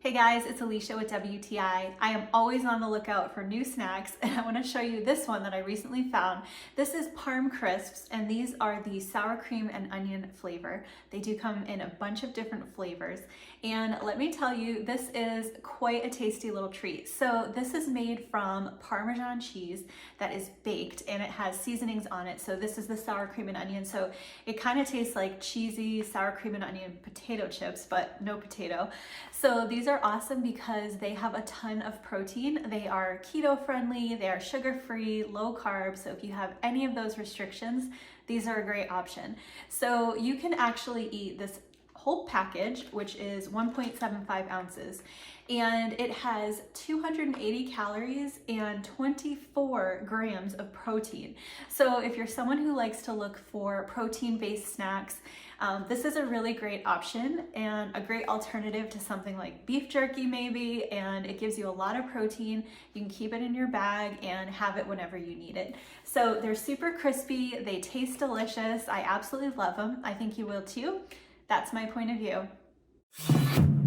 Hey guys, it's Alicia with WTI. I am always on the lookout for new snacks, and I want to show you this one that I recently found. This is ParmCrisps, and these are the sour cream and onion flavor. They do come in a bunch of different flavors, and let me tell you, this is quite a tasty little treat. So this is made from Parmesan cheese that is baked, and it has seasonings on it. So this is the sour cream and onion, so it kind of tastes like cheesy sour cream and onion potato chips, but no potato. So these are awesome because they have a ton of protein. They are keto friendly, they are sugar free, low carb. So if you have any of those restrictions, these are a great option. So you can actually eat this whole package, which is 1.75 ounces, and it has 280 calories and 24 grams of protein. So if you're someone who likes to look for protein-based snacks, this is a really great option and a great alternative to something like beef jerky maybe, and it gives you a lot of protein. You can keep it in your bag and have it whenever you need it. So they're super crispy, they taste delicious. I absolutely love them. I think you will too. That's my point of view.